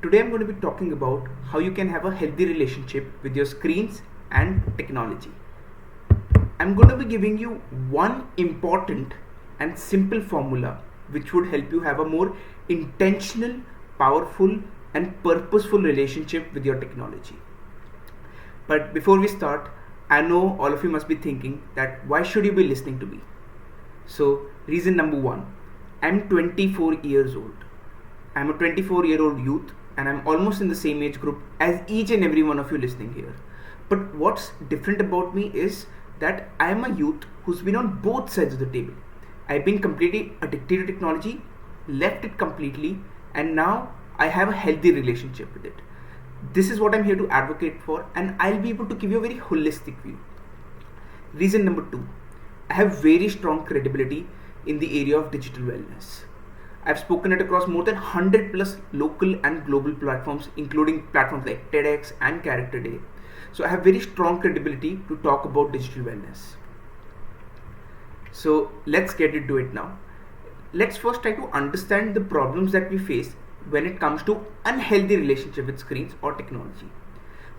Today I'm going to be talking about how you can have a healthy relationship with your screens and technology. I'm going to be giving you one important and simple formula which would help you have a more intentional, powerful, and purposeful relationship with your technology. But before we start, I know all of you must be thinking that why should you be listening to me? So, reason number one, I'm 24 years old. I'm a 24-year-old youth and I'm almost in the same age group as each and every one of you listening here. But what's different about me is that I am a youth who's been on both sides of the table. I've been completely addicted to technology, left it completely, and now I have a healthy relationship with it. This is what I'm here to advocate for, and I'll be able to give you a very holistic view. Reason number two, I have very strong credibility in the area of digital wellness. I've spoken it across more than 100 plus local and global platforms, including platforms like TEDx and Character Day. So I have very strong credibility to talk about digital wellness. So let's get into it now. Let's first try to understand the problems that we face when it comes to unhealthy relationship with screens or technology.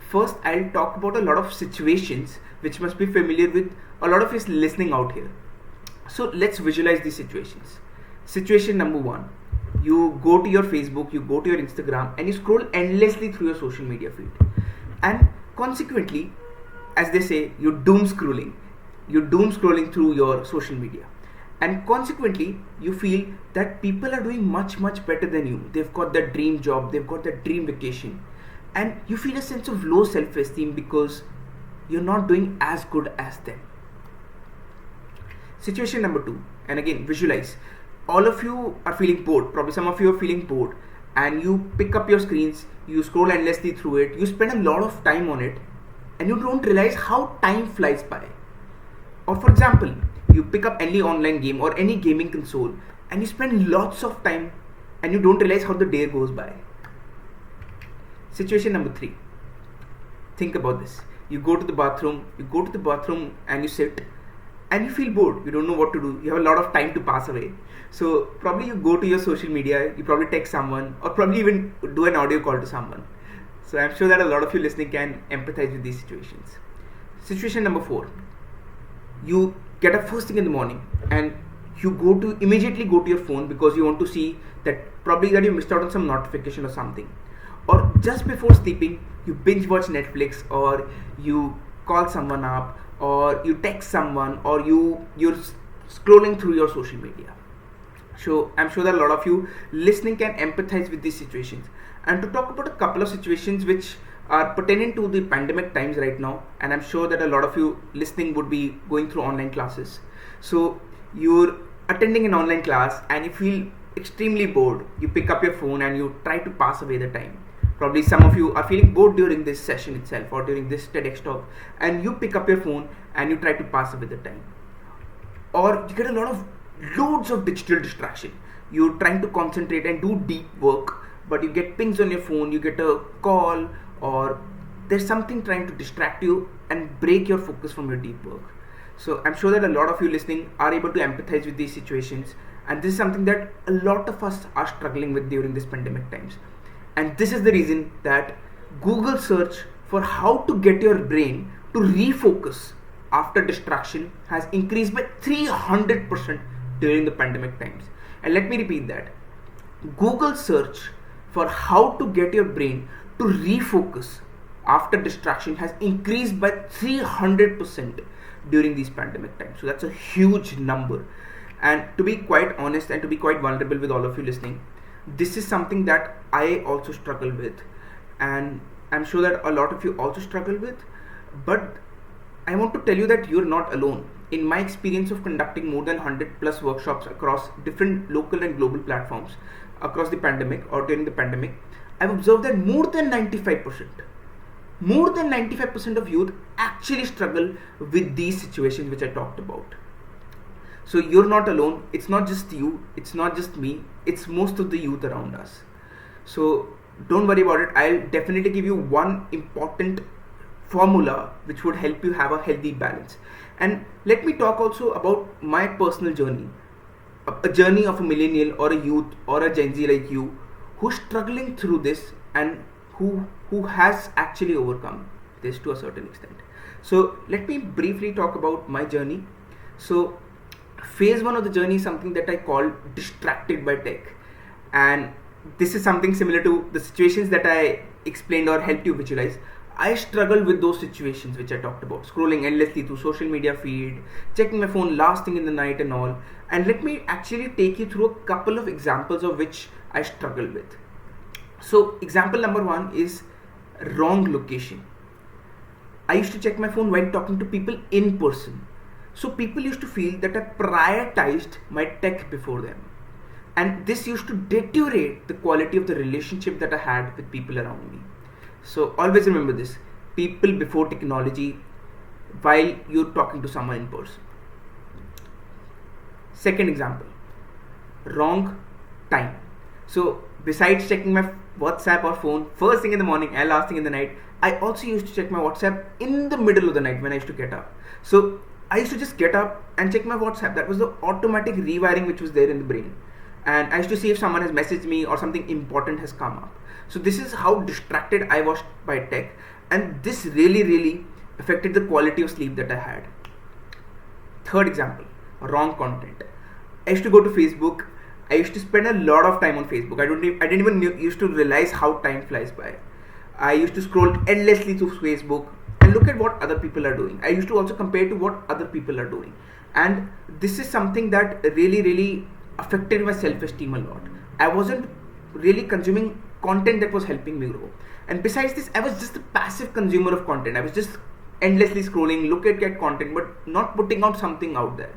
First, I'll talk about a lot of situations which must be familiar with a lot of us listening out here. So let's visualize these situations. Situation number one, you go to your Facebook, you go to your Instagram, and you scroll endlessly through your social media feed. And consequently, as they say, you're doom scrolling through your social media. And consequently, you feel that people are doing much better than you. They've got their dream job, they've got their dream vacation. And you feel a sense of low self-esteem because you're not doing as good as them. Situation number two, and again, visualize. All of you are feeling bored, probably some of you are feeling bored, and you pick up your screens, you scroll endlessly through it, you spend a lot of time on it, and you don't realize how time flies by. Or for example, you pick up any online game or any gaming console, and you spend lots of time, and you don't realize how the day goes by. Situation number three, think about this. You go to the bathroom and you sit, and you feel bored, you don't know what to do, you have a lot of time to pass away. So probably you go to your social media, you probably text someone, or probably even do an audio call to someone. So I'm sure that a lot of you listening can empathize with these situations. Situation number four, you get up first thing in the morning and you immediately go to your phone because you want to see that probably that you missed out on some notification or something. Or just before sleeping, you binge watch Netflix, or you call someone up, or you text someone, or you're scrolling through your social media. So I'm sure that a lot of you listening can empathize with these situations. And to talk about a couple of situations which are pertaining to the pandemic times right now, and I'm sure that a lot of you listening would be going through online classes. So you're attending an online class and you feel extremely bored. You pick up your phone and you try to pass away the time. Probably some of you are feeling bored during this session itself or during this TEDx talk, and you pick up your phone and you try to pass away the time. Or you get loads of digital distraction. You're trying to concentrate and do deep work, but you get pings on your phone, you get a call, or there's something trying to distract you and break your focus from your deep work. So I'm sure that a lot of you listening are able to empathize with these situations, and this is something that a lot of us are struggling with during this pandemic times. And this is the reason that Google search for how to get your brain to refocus after distraction has increased by 300% during the pandemic times. And let me repeat that. Google search for how to get your brain to refocus after distraction has increased by 300% during these pandemic times. So that's a huge number. And to be quite honest and to be quite vulnerable with all of you listening, this is something that I also struggle with, and I'm sure that a lot of you also struggle with. But I want to tell you that you're not alone. In my experience of conducting more than 100 plus workshops across different local and global platforms across the pandemic or during the pandemic, I've observed that more than 95% of youth actually struggle with these situations which I talked about. So you're not alone. It's not just you, it's not just me, it's most of the youth around us. So don't worry about it. I'll definitely give you one important formula which would help you have a healthy balance. And let me talk also about my personal journey, a journey of a millennial or a youth or a Gen Z like you who's struggling through this and who has actually overcome this to a certain extent. So let me briefly talk about my journey. So phase one of the journey is something that I call distracted by tech, and this is something similar to the situations that I explained or helped you visualize. I struggle with those situations which I talked about, scrolling endlessly through social media feed, checking my phone last thing in the night and all. And let me actually take you through a couple of examples of which I struggle with. So example number one is wrong location. I used to check my phone while talking to people in person. So people used to feel that I prioritized my tech before them. And this used to deteriorate the quality of the relationship that I had with people around me. So always remember this: people before technology while you're talking to someone in person. Second example, wrong time. So besides checking my WhatsApp or phone first thing in the morning and last thing in the night, I also used to check my WhatsApp in the middle of the night when I used to get up. So I used to just get up and check my WhatsApp. That was the automatic rewiring which was there in the brain. And I used to see if someone has messaged me or something important has come up. So this is how distracted I was by tech, and this really affected the quality of sleep that I had. Third example, wrong content. I used to go to Facebook. I used to spend a lot of time on Facebook. I didn't even used to realize how time flies by. I used to scroll endlessly through Facebook and look at what other people are doing. I used to also compare to what other people are doing, and this is something that really affected my self-esteem a lot. I wasn't really consuming content that was helping me grow, and besides this, I was just a passive consumer of content. I was just endlessly scrolling, look at content, but not putting out something out there.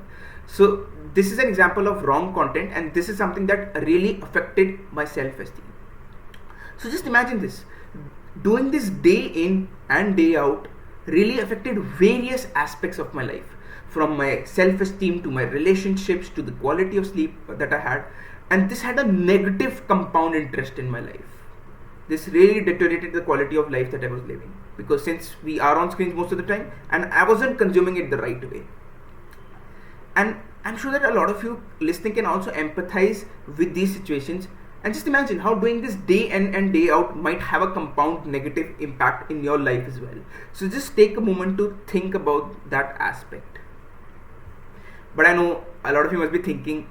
So this is an example of wrong content, and this is something that really affected my self-esteem. So just imagine this: doing this day in and day out really affected various aspects of my life, from my self-esteem to my relationships to the quality of sleep that I had. And this had a negative compound interest in my life. This really deteriorated the quality of life that I was living, because since we are on screens most of the time, and I wasn't consuming it the right way. And I'm sure that a lot of you listening can also empathize with these situations, and just imagine how doing this day in and day out might have a compound negative impact in your life as well. So just take a moment to think about that aspect. But I know a lot of you must be thinking,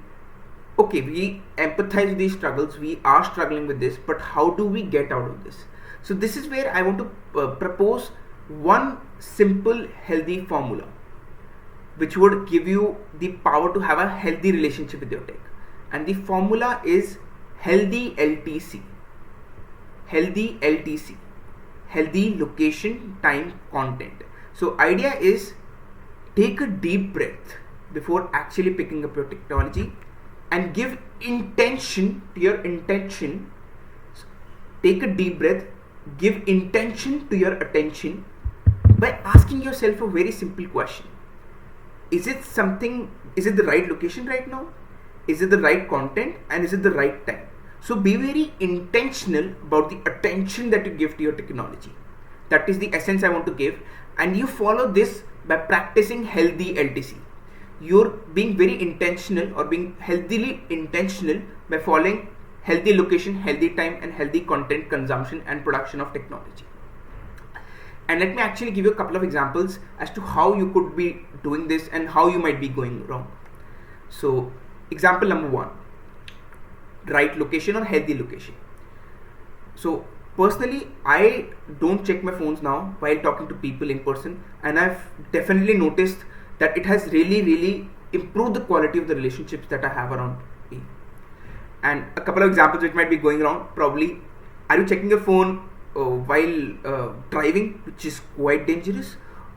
okay, we empathize with these struggles, we are struggling with this, but how do we get out of this? So this is where I want to propose one simple healthy formula which would give you the power to have a healthy relationship with your tech. And the formula is healthy LTC. Healthy LTC. Healthy location, time, content. So idea is, take a deep breath before actually picking up your technology and give intention to your intention. Take a deep breath, give intention to your attention by asking yourself a very simple question. Is it the right location right now? Is it the right content? And is it the right time? So be very intentional about the attention that you give to your technology. That is the essence I want to give. And you follow this by practicing healthy LTC. You're being very intentional or being healthily intentional by following healthy location, healthy time, and healthy content consumption and production of technology. And let me actually give you a couple of examples as to how you could be doing this and how you might be going wrong. So example number one, right location or healthy location. So personally, I don't check my phones now while talking to people in person, and I've definitely noticed that it has really improved the quality of the relationships that I have around me. And a couple of examples which might be going wrong, probably, are you checking your phone while driving, which is quite dangerous?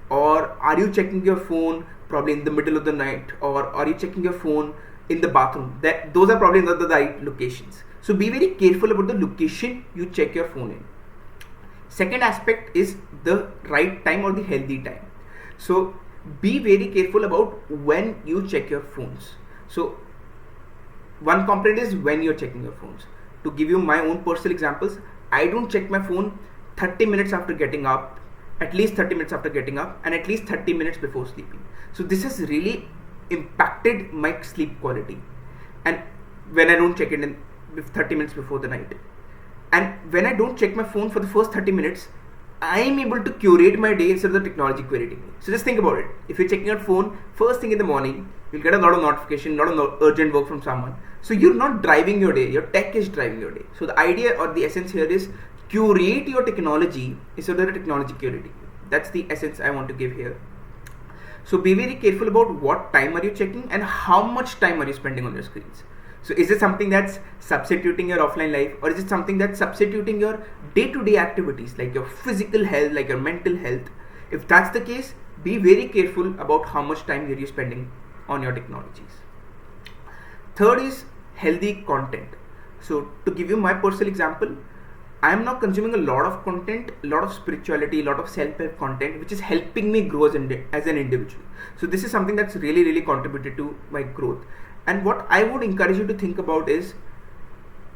Or are you checking your phone probably in the middle of the night? Or are you checking your phone in the bathroom? Those are probably not the right locations. So be very careful about the location you check your phone in. Second aspect is the right time or the healthy time. So be very careful about when you check your phones. So one component is when you're checking your phones. To give you my own personal examples, I don't check my phone 30 minutes after getting up, at least 30 minutes after getting up, and at least 30 minutes before sleeping. So this has really impacted my sleep quality. And when I don't check it in 30 minutes before the night. And when I don't check my phone for the first 30 minutes, I am able to curate my day instead of the technology curating me. So just think about it. If you're checking your phone first thing in the morning, you'll get a lot of notification, a lot of urgent work from someone. So you're not driving your day, your tech is driving your day. So the idea or the essence here is curate your technology instead of the technology curating you. That's the essence I want to give here. So be very careful about what time are you checking and how much time are you spending on your screens. So is it something that's substituting your offline life, or is it something that's substituting your day-to-day activities like your physical health, like your mental health? If that's the case, be very careful about how much time you're spending on your technologies. Third is healthy content. So to give you my personal example, I am now consuming a lot of content, a lot of spirituality, a lot of self-help content, which is helping me grow as an individual. So this is something that's really contributed to my growth. And what I would encourage you to think about is,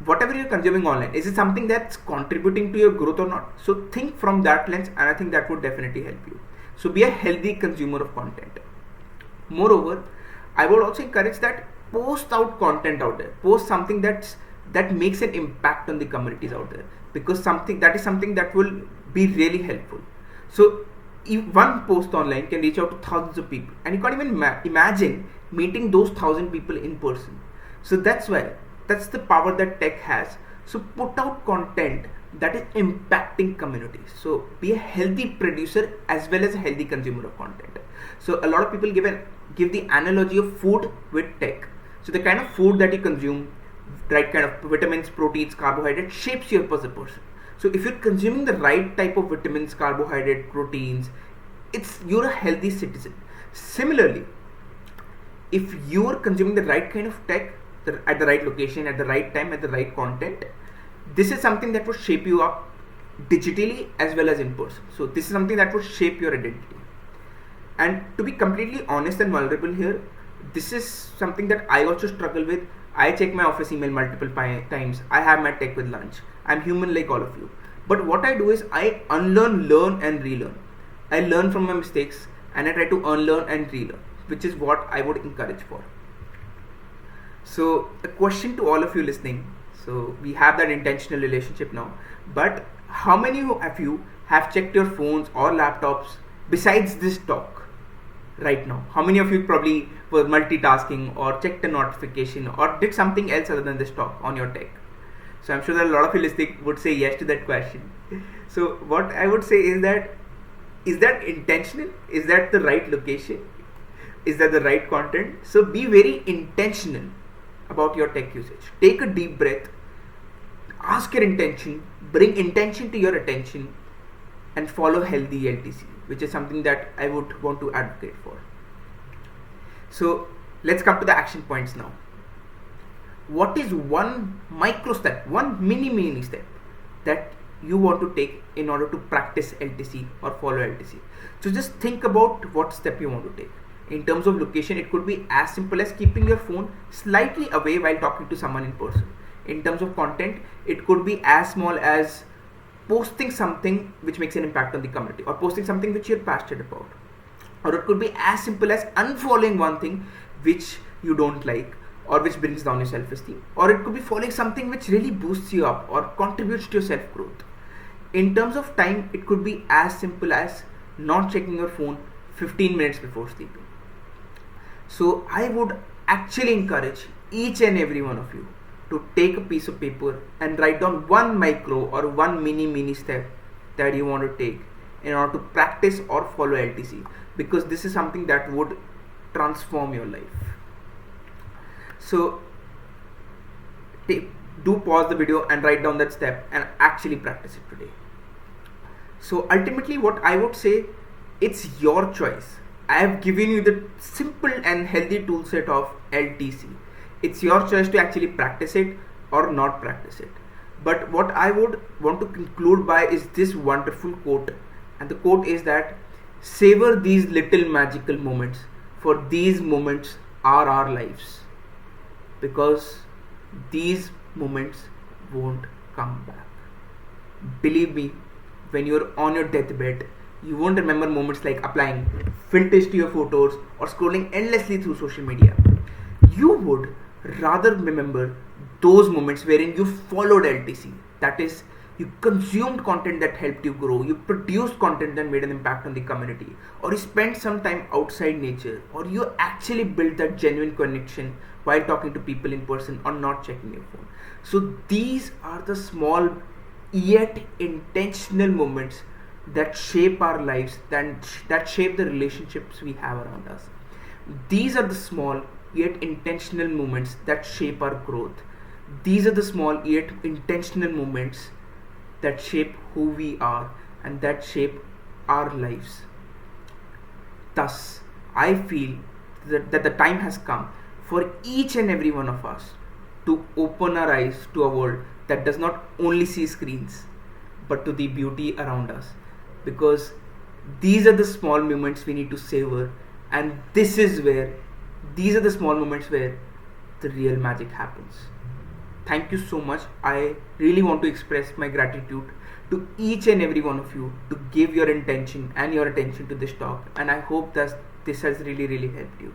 whatever you're consuming online, is it something that's contributing to your growth or not? So think from that lens, and I think that would definitely help you. So be a healthy consumer of content. Moreover, I would also encourage that post out content out there. Post something that makes an impact on the communities out there, because that is something that will be really helpful. So if one post online can reach out to thousands of people, and you can't even imagine meeting those 1,000 people in person. So that's the power that tech has. So put out content that is impacting communities. So be a healthy producer as well as a healthy consumer of content. So a lot of people give the analogy of food with tech. So the kind of food that you consume, right kind of vitamins, proteins, carbohydrates, shapes you as a person. So if you're consuming the right type of vitamins, carbohydrate, proteins, you're a healthy citizen. Similarly, if you're consuming the right kind of tech at the right location, at the right time, at the right content, this is something that will shape you up digitally as well as in person. So this is something that will shape your identity. And to be completely honest and vulnerable here, this is something that I also struggle with. I check my office email multiple times. I have my tech with lunch. I'm human like all of you. But what I do is I unlearn, learn and relearn. I learn from my mistakes and I try to unlearn and relearn, which is what I would encourage for. So a question to all of you listening. So we have that intentional relationship now, but how many of you have checked your phones or laptops besides this talk right now? How many of you probably were multitasking or checked a notification or did something else other than this talk on your tech? So I'm sure that a lot of you listening would say yes to that question. So what I would say is that intentional? Is that the right location? Is that the right content? So be very intentional about your tech usage. Take a deep breath, ask your intention, bring intention to your attention, and follow healthy LTC, which is something that I would want to advocate for. So let's come to the action points now. What is one micro step, one mini step that you want to take in order to practice LTC or follow LTC? So just think about what step you want to take. In terms of location, it could be as simple as keeping your phone slightly away while talking to someone in person. In terms of content, it could be as small as posting something which makes an impact on the community, or posting something which you're passionate about. Or it could be as simple as unfollowing one thing which you don't like or which brings down your self-esteem. Or it could be following something which really boosts you up or contributes to your self-growth. In terms of time, it could be as simple as not checking your phone 15 minutes before sleeping. So I would actually encourage each and every one of you to take a piece of paper and write down one micro or one mini step that you want to take in order to practice or follow LTC, because this is something that would transform your life. So do pause the video and write down that step and actually practice it today. So ultimately what I would say, it's your choice. I have given you the simple and healthy tool set of LTC. It's your choice to actually practice it or not practice it. But what I would want to conclude by is this wonderful quote. And the quote is that savor these little magical moments, for these moments are our lives. Because these moments won't come back. Believe me, when you're on your deathbed, you won't remember moments like applying filters to your photos or scrolling endlessly through social media. You would rather remember those moments wherein you followed LTC, That is, you consumed content that helped you grow, you produced content that made an impact on the community, or you spent some time outside nature, or you actually built that genuine connection while talking to people in person or not checking your phone. So these are the small yet intentional moments that shape our lives, that shape the relationships we have around us. These are the small yet intentional moments that shape our growth. These are the small yet intentional moments that shape who we are and that shape our lives. Thus, I feel that the time has come for each and every one of us to open our eyes to a world that does not only see screens but to the beauty around us, because these are the small moments we need to savor, and these are the small moments where the real magic happens. Thank you so much. I really want to express my gratitude to each and every one of you to give your intention and your attention to this talk, and I hope that this has really helped you.